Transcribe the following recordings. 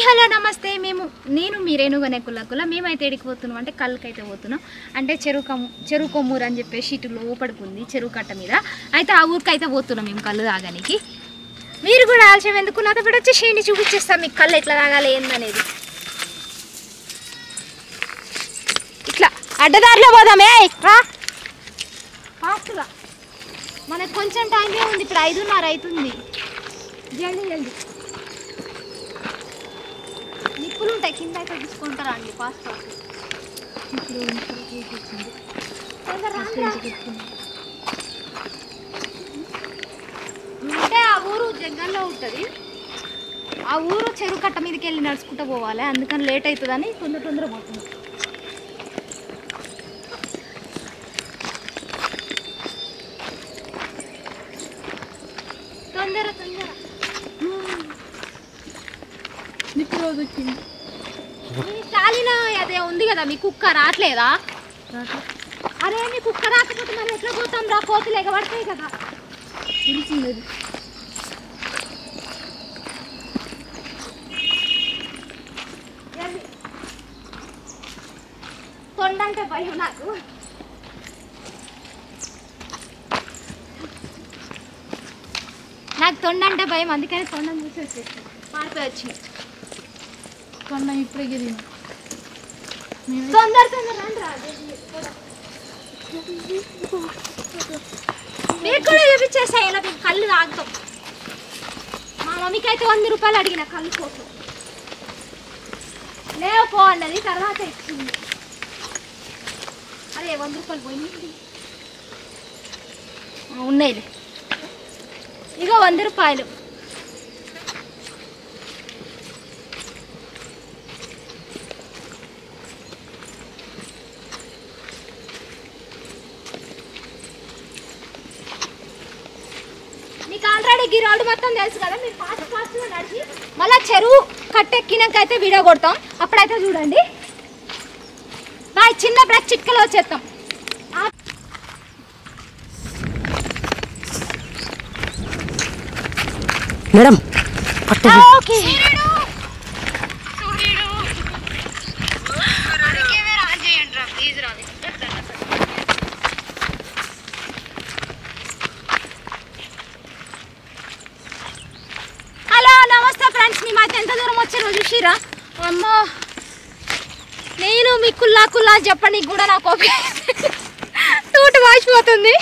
Hello నమస్తే నేను మీ రేణుగనే కుల మేమైతే ఎడికి పోతున్నాం అంటే కళ్ళకైతే పోతున్నాం అంటే చెరువు కొమ్మూరు అని చెప్పేసి ఇటు లోపడుకుంది చెరువు కట్ట మీద అయితే ఆ ఊరికైతే పోతున్నాం మేము కళ్ళు తాగడానికి మీరు కూడా ఆలస్యం ఎందుకు నాతో పాటు వచ్చి షేని చూపించేస్తాం మీకు కళ్ళు ఎట్లా తాగాలి ఏందనేది ఇట్లా అడ్డదారిలో పోదామే ఫాస్ట్గా మనకు కొంచెం టైమే ఉంది ఇప్పుడు 5:30 అవుతుంది జల్దీ జల్దీ నిప్పులు ఉంటాయి కింద అయితే తీసుకుంటారా అండి ఫాస్ట్ అంటే ఆ ఊరు జగ్గల్లో ఉంటుంది ఆ ఊరు చెరువు కట్ట మీదకి వెళ్ళి నడుచుకుంటూ పోవాలి అందుకని లేట్ అవుతుందని తొందర పోతుంది తొందర చాలిన అదే ఉంది కదా మీ కుక్క రావట్లేదా అరే మీ కుక్క రాకపోతే మనం ఎట్లా పోతాం రా కోతులు ఎగబడతాయి కదా తెలిసింది తొండంటే భయం నాకు తొండంటే భయం అందుకని తొండం చూసి వచ్చేస్తాను పారిపోయి వచ్చింది తొండం ఇప్పుడే గిరి తొందర మీకు కూడా చూపించేసాయి ఇలా మీకు కళ్ళు తాగుతాం మా మమ్మీకి అయితే 100 రూపాయలు అడిగిన కళ్ళు కోసం లేకపోండి అది తర్వాత ఇచ్చింది అరే 100 రూపాయలు పోయింది ఉన్నాయి ఇగో 100 రూపాయలు మీకు ఆల్రెడీ ఈ రోడ్డు మొత్తం తెలుసు కదా మీరు ఫాస్ట్గా నడిచి మళ్ళీ చెరువు కట్టెక్కినాక అయితే వీడియో కొడతాం అప్పుడైతే చూడండి బాయ్ చిన్న బ్రేక్ చిట్కలో వచ్చేస్తాం మేడం ఓకే హలో నమస్తే ఫ్రెండ్స్ మేమైతే ఎంత దూరం వచ్చారో చూసిరా అమ్మో నేను మీ కుల్లా చెప్పడానికి కూడా నాకు తూటు వాసిపోతుంది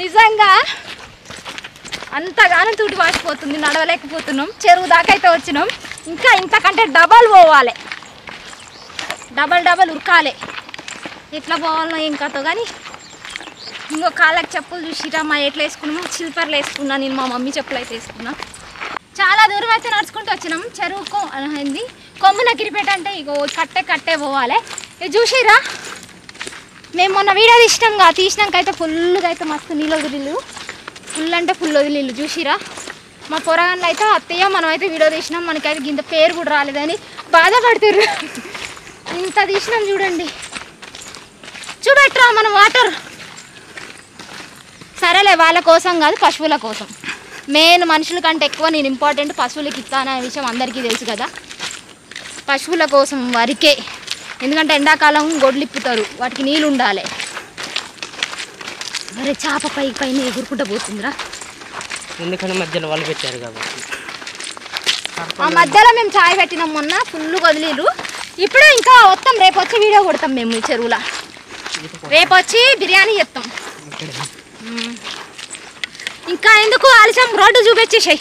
నిజంగా అంతగానో తూటి వాసిపోతుంది నడవలేకపోతున్నాం చెరువు దాకా అయితే వచ్చినాం ఇంకా ఇంతకంటే డబల్ పోవాలి డబల్ ఉరకాలి ఎట్లా పోవాలనో ఏం కథో కానీ ఇంకో కాళ్ళకి చెప్పులు చూసిరా మా ఎట్లా వేసుకున్నాము చిల్పర్లు వేసుకున్నా నేను మా మమ్మీ చెప్పులు అయితే వేసుకున్నా చాలా దూరం అయితే నడుచుకుంటూ వచ్చినాం చెరువుకు అయింది కొమ్ము నకిరిపేట అంటే ఇగో కట్టే పోవాలి ఇది చూసిరా మేము మొన్న వీడియో తీసినాక అయితే ఫుల్గా అయితే మస్తు నీళ్ళు వదిలిళ్ళు ఫుల్ అంటే ఫుల్ వదిలిళ్ళు చూసిరా మా పొరగాళ్ళు అయితే అత్తయ్య మనం అయితే వీడియో తీసినాం మనకైతే ఇంత పేరు కూడా రాలేదని బాధపడుతుర్రు ఇంత తీసినాం చూడండి చూడట్రా మనం వాటర్ సరేలే వాళ్ళ కోసం కాదు పశువుల కోసం మెయిన్ మనుషుల కంటే ఎక్కువ నేను ఇంపార్టెంట్ పశువులకి ఇస్తాననే విషయం అందరికీ తెలుసు కదా పశువుల కోసం వరకే ఎందుకంటే ఎండాకాలం గొడ్లిప్పుతారు వాటికి నీళ్ళు ఉండాలి అరే చేప పైన ఎగురుకుంటూ పోతుందిరా ఎందుకంటే మధ్యలో వాళ్ళు పెట్టారు కాబట్టి ఆ మధ్యలో మేము చాయ్ పెట్టినాం మొన్న ఫుల్ వదిలేరు ఇప్పుడు ఇంకా వస్తాం రేపు వచ్చి వీడియో కొడతాం మేము ఈ చెరువులో రేపు వచ్చి బిర్యానీ చేస్తాం ఇంకా ఎందుకు ఆలస్యం రోడ్డు చూపించేసాయి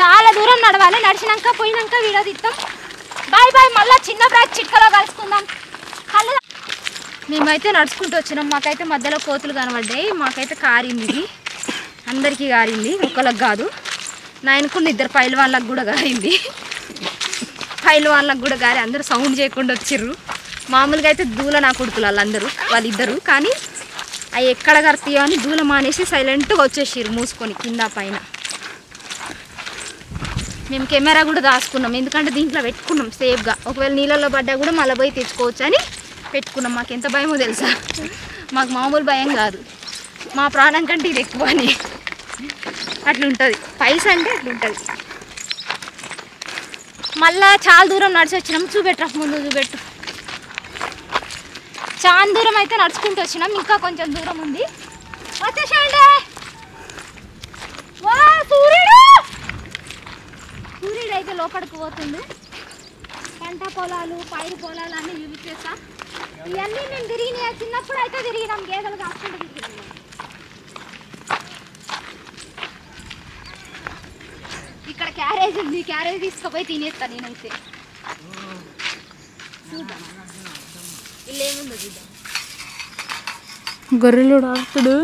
చాలా దూరం నడవాలి నడిచినాక పోయినాక వీడియో తీస్తాం బాయ్ మళ్ళీ చిన్న బ్రేక్ చిట్కలో కలుసుకుందాం కళ్ళు మేమైతే నడుచుకుంటూ వచ్చినాం మాకైతే మధ్యలో కోతులు కనబడ్డాయి మాకైతే కారింది ఇది అందరికీ కారింది ఒకళ్ళకి కాదు నాయనకుండా 2 పైలవాళ్ళకి కూడా కారింది పైలవాళ్ళకి కూడా కారి అందరూ సౌండ్ చేయకుండా వచ్చిర్రు మామూలుగా అయితే దూల నా కొడుకులు వాళ్ళిద్దరు కానీ అవి ఎక్కడ కడతాయో అని దూల మానేసి సైలెంట్గా వచ్చేసిర్రు మూసుకొని కింద పైన మేము కెమెరా కూడా దాచుకున్నాం ఎందుకంటే దీంట్లో పెట్టుకున్నాం సేఫ్గా ఒకవేళ నీళ్ళల్లో పడ్డా కూడా మళ్ళీ పోయి తెచ్చుకోవచ్చు అని పెట్టుకున్నాం మాకు ఎంత భయమో తెలుసా మాకు మామూలు భయం కాదు మా ప్రాణం కంటే ఇది ఎక్కువని అట్లా ఉంటుంది పైసా అంటే అట్లా ఉంటుంది మళ్ళా చాలా దూరం నడిచి వచ్చినాం. చూపెట్టరా ముందు చూపెట్టు. చాలా దూరం అయితే నడుచుకుంటూ వచ్చినాం, ఇంకా కొంచెం దూరం ఉంది. వచ్చేసేయండి. వా సూర్యుడు సూర్యుడు అయితే లోపలికి పోతుంది. పంట పొలాలు పైరు పొలాలు అన్నీ చూపించేస్తా. ఇవన్నీ మేము తిరిగినాయి. చిన్నప్పుడు అయితే తిరిగినాం, గేదెలు కాకుండా తిరిగినాం. ఇక్కడ క్యారేజ్ ఉంది, క్యారేజ్ తీసుకుపోయి తినేస్తా నేనైతే. చూద్దాం ఇల్లు ఏముందో చూద్దాం. గొర్రెలు ఆడుతుడు.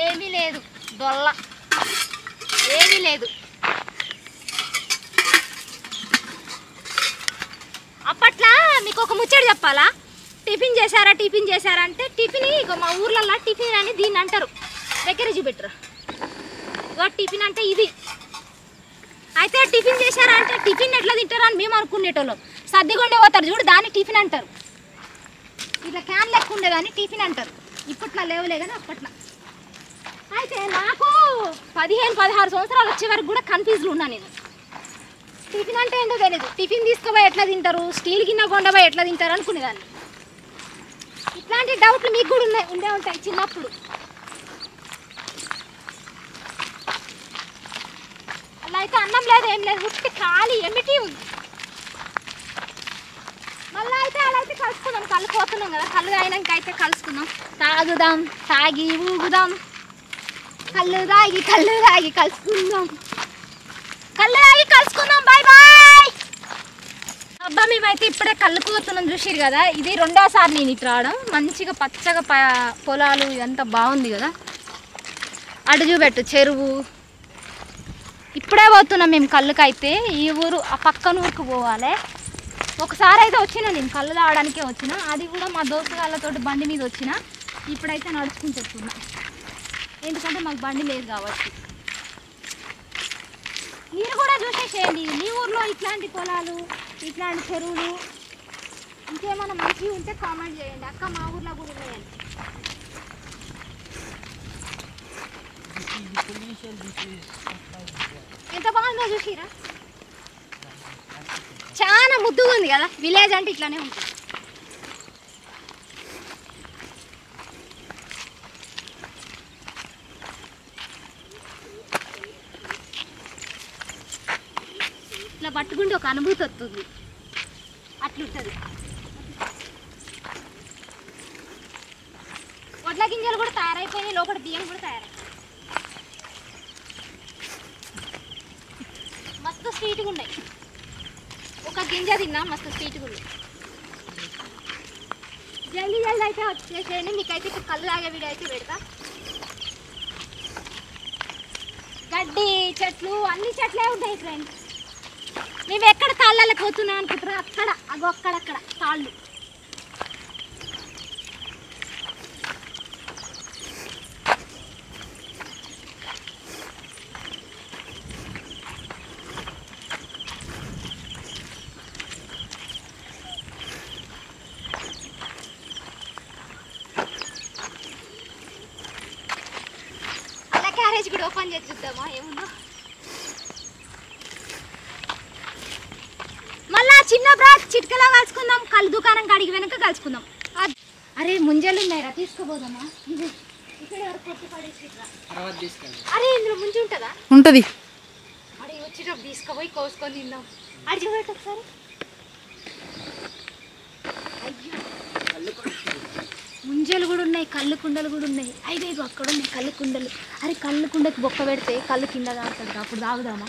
ఏమీ లేదు, దొల్ల ఏమీ లేదు. అప్పట్లో మీకు ఒక ముచ్చట చెప్పాలా? టిఫిన్ చేశారా అంటే టిఫిన్ ఇక మా ఊర్లల్లో టిఫిన్ అని దీన్ని అంటారు. దగ్గర చూపెట్టరు. ఇక టిఫిన్ అంటే ఇది. అయితే టిఫిన్ చేశారా అంటే టిఫిన్ ఎట్లా తింటారు అని మేము అనుకునేటోళ్ళం. సర్దిగొండే పోతారు చూడు, దాన్ని టిఫిన్ అంటారు. ఇట్లా క్యాన్ లెక్క ఉండేదాన్ని టిఫిన్ అంటారు. ఇప్పట్లో లేవులే కానీ అప్పట్లో. అయితే నాకు 15-16 సంవత్సరాలు వచ్చే వరకు కూడా కన్ఫ్యూజ్లో ఉన్నా నేను. టిఫిన్ అంటే ఏంటో తెలియదు. టిఫిన్ తీసుకుపోయి ఎట్లా తింటారు, స్టీల్ గిన్నె కొండపోయి ఎట్లా తింటారు అనుకునేదాన్ని. ఇట్లాంటి డౌట్లు మీకు కూడా ఉండే ఉంటాయి చిన్నప్పుడు. అలా అయితే అన్నం లేదు, ఏం లేదు, ఉట్టి ఖాళీ ఎమిటి ఉంది. మళ్ళీ అయితే అలా అయితే కలుసుకుందాం. కళ్ళు పోతున్నాం కదా, కళ్ళు తాగినాక అయితే కలుసుకుందాం. తాగుదాం, తాగి ఊగుదాం. కళ్ళు తాగి కలుసుకుందాం. Bye bye. అబ్బా మేమైతే ఇప్పుడే కళ్ళు పోతున్నాం చూసిరు కదా. ఇది రెండోసారి నేను ఇటు రావడం. మంచిగా పచ్చగా పొలాలు ఇదంతా బాగుంది కదా. అటు చూపెట్టు చెరువు. ఇప్పుడే పోతున్నాం మేము కళ్ళుకైతే. ఈ ఊరు ఆ పక్కన ఊరికి పోవాలి. ఒకసారి అయితే వచ్చిన నేను కళ్ళు తాగడానికే వచ్చిన, అది కూడా మా దోస్తుగాళ్ళతో బండి మీద వచ్చిన. ఇప్పుడైతే నడుచుకుంటూ వస్తున్నా, ఎందుకంటే మాకు బండి లేదు కాబట్టి. మీరు కూడా చూసేసేయండి మీ ఊర్లో ఇట్లాంటి పొలాలు, ఇట్లాంటి చెరువులు ఇంకేమైనా మంచిగా ఉంటే కామెంట్ చేయండి. అక్క మా ఊర్లో కూడా ఉన్నాయండి. ఎంత బాగుందో చూసిరా. చాలా ముద్దుగా ఉంది కదా. విలేజ్ అంటే ఇట్లానే ఉంటుంది. ఇట్లా పట్టుకుంటే ఒక అనుభూతి వస్తుంది, అట్లుంటుంది. వడ్ల గింజలు కూడా తయారైపోయినాయి, లోపల బియ్యం కూడా తయారైపోయింది. మస్తు స్వీట్గా ఉన్నాయి. ఒక గింజ తిన్నా మస్తు స్వీట్గా ఉన్నాయి. జల్దీ అయితే వచ్చేసేయండి. మీకైతే ఇప్పుడు కళ్ళు తాగే వీడియో అయితే పెడతా. గడ్డి చెట్లు అన్ని చెట్లే ఉంటాయి ఫ్రెండ్స్. మేము ఎక్కడ తాళ్ళకి పోతున్నాం అనుకుంటున్నాం, అక్కడ అగో అక్కడక్కడ తాళ్ళు. అలా క్యారేజ్ కూడా ఓపెన్ చేసి చూద్దామా ఏముందో. మళ్ళా చిన్న బ్రాస్ చిట్కలా కలుసుకుందాం. కళ్ళు దుకాణం కాడికి వెనక కలుసుకుందాం. అరే ముంజలు ఉన్నాయిరా, తీసుకోపోదామా? ఇక్కడ కొట్టి పడేసిరా. అరే ఇందులో ముంజ ఉంటుందా? ఉంటుంది. అరే వచ్చేటప్పుడు తీసుకుపోయి కోసుకొని తిందాం. అది చూపెట్టు ఒకసారి. అయ్యో ముంజలు కూడా ఉన్నాయి, కళ్ళు కుండలు కూడా ఉన్నాయి. అయిపోయి అక్కడ ఉన్నాయి కళ్ళు కుండలు. అరే కళ్ళు కుండకి బొక్క పెడితే కళ్ళు కింద తాగుతుంది, అప్పుడు తాగుదామా?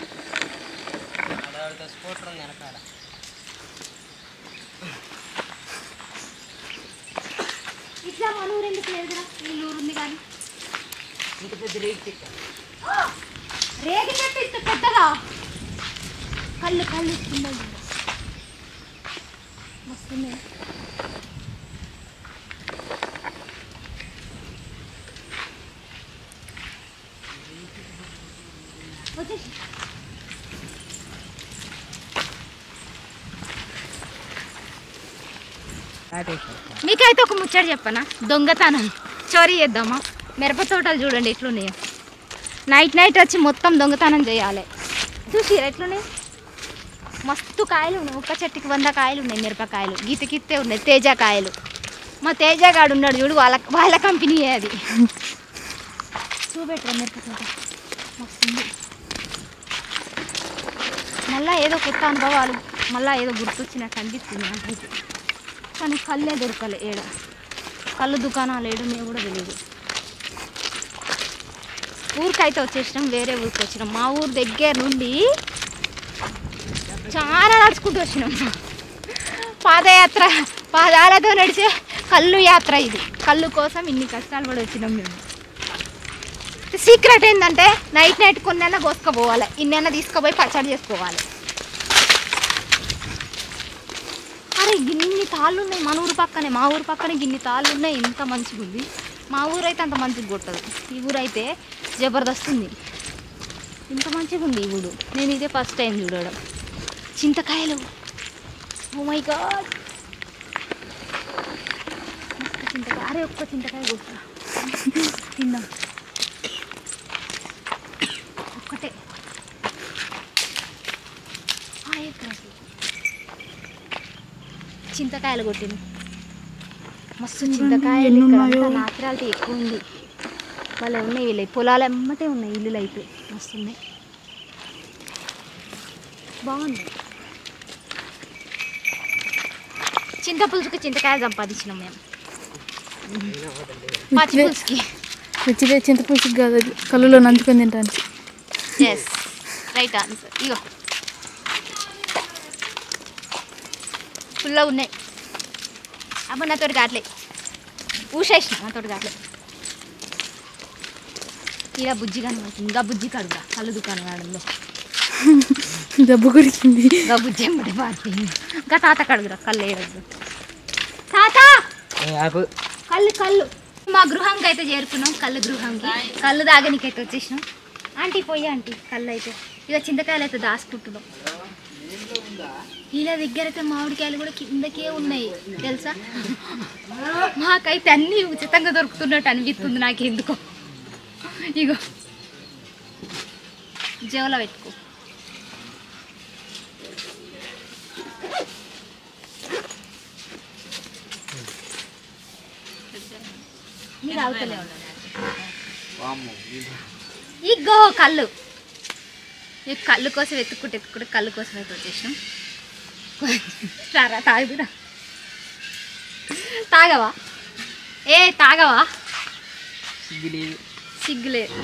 ఇట్లా మన ఊరు ఎందుకు లేదురా? వీళ్ళ ఊరు ఉంది కానీ. రేగి చెట్టు ఇంత పెద్దగా. కళ్ళు కుండలు మస్తున్నాయి. వచ్చేసి మీకైతే ఒక ముచ్చట చెప్పనా? దొంగతనం చోరీ చేద్దామా? మిరప తోటలు చూడండి ఎట్లున్నాయో. నైట్ వచ్చి మొత్తం దొంగతనం చేయాలి. చూసిరా ఎట్లున్నాయి, మస్తు కాయలు ఉన్నాయి. ఒక్క చెట్టుకి 100 కాయలు ఉన్నాయి, మిరపకాయలు గీతకిత్తే ఉన్నాయి. తేజ కాయలు, మా తేజగాడు ఉన్నాడు చూడు, వాళ్ళ కంపెనీయే అది. చూపెట్టరా మిరపకాయ మస్తుంది. మళ్ళీ ఏదో కొత్త అనుభవాలు, మళ్ళీ ఏదో గుర్తొచ్చినట్టు అనిపిస్తుంది నాకైతే. కానీ కళ్ళే దొరకలే, ఏడ కళ్ళు దుకాణాలు ఏడున్నాయో కూడా తెలియదు. ఊరికైతే వచ్చేసినాం, వేరే ఊరికి వచ్చినాం. మా ఊరు దగ్గర నుండి చాలా నడుచుకుంటూ వచ్చినాం. పాదయాత్ర, పాదాలతో నడిచే కళ్ళు యాత్ర ఇది. కళ్ళు కోసం ఇన్ని కష్టాలు పడి వచ్చినాం మేము. సీక్రెట్ ఏంటంటే నైట్ కొన్నైనా కోసుకుపోవాలి, ఇన్నైనా తీసుకుపోయి పచ్చడి చేసుకోవాలి. అరే గిన్ని తాళ్ళు ఉన్నాయి మన ఊరు పక్కనే, మా ఊరు పక్కనే గిన్ని తాళ్ళు ఉన్నాయి. ఎంత మంచిగా ఉంది. మా ఊరు అయితే అంత మంచిగా కొట్టదు, ఈ ఊరు అయితే జబర్దస్త్ ఉంది. ఇంత మంచిగా ఉంది ఈ ఊరు. నేను ఇదే ఫస్ట్ టైం చూడడం. చింతకాయలు, ఓ మై గాడ్, చింతకాయ. అరే ఒక్క చింతకాయ కొట్టురా తిందాం, ఒక్కటే. చింతకాయలు కొట్టింది, మస్తు చింతకాయలు. ఇక్కడ నాచురాలిటీ ఎక్కువ ఉంది. వాళ్ళే ఉన్నాయి, వీళ్ళ పొలాలు ఎమ్మటే ఉన్నాయి, ఇల్లులు అయితే మస్తు ఉన్నాయి. బాగుంది. చింతపులుసుకి చింతకాయలు సంపాదించినాం మేము. పచ్చి పులుసుకి చింతపులుసుకి కాదు, కళ్ళులో నంచుకొని తింటాను. Yes, right answer. ఇగో ఫుల్గా ఉన్నాయి. అప్పుడు నాతోటి కాట్లే ఊసేసిన, నాతోటి కాట్లే. ఇలా బుజ్జి కనబడుతుంది, ఇంకా బుజ్జి కడుగా కళ్ళు దుకాణం కాడంలో దెబ్బ కొడిచింది. ఇంకా బుజ్జి ఎమ్మటి పారిపోయింది. ఇంకా తాత కడుగురా, కళ్ళు వేయవద్దు తాత. కళ్ళు మా గృహంకి అయితే చేరుకున్నాం, కళ్ళు గృహంకి. కళ్ళు తాగనికైతే వచ్చేసినాం. ఆంటీ పోయి ఆంటీ కళ్ళు అయితే. ఇక చింతకాయలు అయితే దాచుకుంటున్నాం. ఇలా దగ్గర అయితే మామిడికాయలు కూడా కిందకే ఉన్నాయి తెలుసా. మాకైతే అన్నీ ఉచితంగా దొరుకుతున్నట్టు అనిపిస్తుంది నాకెందుకో. ఇగో జేబులో పెట్టుకో. మీరు అవుతలే ఉండండి. ఇగో కళ్ళు, ఈ కళ్ళు కోసం ఎత్తుకుంటే కళ్ళు కోసం అయితే వచ్చేసినాం. రారా తాగుదురా, తాగవా? తాగవా? సిగ్గులేదు.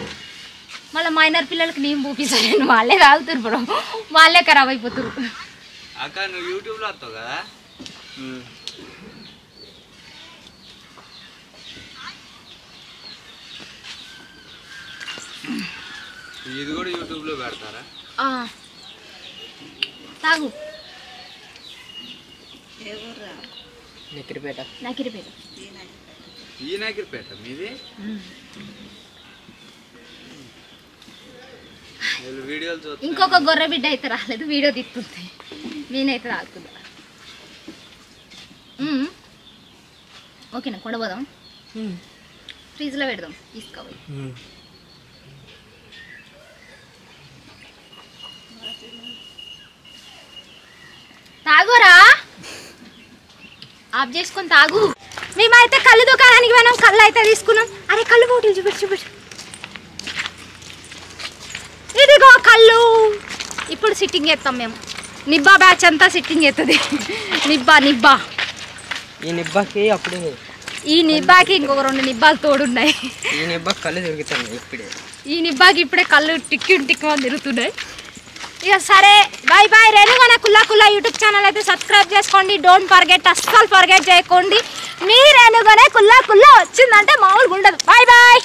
మళ్ళీ మైనర్ పిల్లలకి నేను పూపిస్తాను, వాళ్ళే తాగుతారు బ్రో, వాళ్ళే ఖరాబ్ అయిపోతారు. అక్క నువ్వు యూట్యూబ్లో వస్తావు కదా, ఇది కూడా యూట్యూబ్లో పెడతారా? తాగు. నకిరిపేట. నకిరిపేట. ఈ నకిరిపేట మీది? వీడియోలు చూస్తా. ఇంకొక గొర్రె బిడ్డ అయితే రాలేదు, వీడియో తిప్పుతుంది. నేనైతే తాగుతుందా. ఓకేనా, కొనబోదాం, ఫ్రిడ్జ్లో పెడదాం, తీసుకోవాలి. తాగురా, ఆఫ్ చేసుకొని తాగు. మేమైతే కళ్ళు దుకాణానికి పోయినాం, కళ్ళు అయితే తీసుకున్నాం. అరే కళ్ళు బాటిల్ చూపెట్టు. ఇదిగో కళ్ళు. ఇప్పుడు సిట్టింగ్ చేస్తాం మేము. నిబ్బా బ్యాచ్ అంతా సిట్టింగ్ చేస్తుంది. నిబ్బా ఈ నిబ్బాకి అప్పుడే, ఈ నిబ్బాకి ఇంకొక 2 నిబ్బాలు తోడున్నాయి. ఈ నిబ్బాకి కళ్ళు తిరుగుతున్నాయి ఇప్పుడే. ఈ నిబ్బాకి ఇప్పుడే కళ్ళు టిక్కి తిరుగుతున్నాయి. ఇక సరే, bye bye. Renugana Kulla YouTube channel అయితే సబ్స్క్రైబ్ చేసుకోండి. డోంట్ ఫర్గెట్, అస్సలు ఫర్గెట్ చేయకండి. మీ రేణుగణ కుల్లా వచ్చిందంటే మామూలుగా ఉండదు. Bye bye.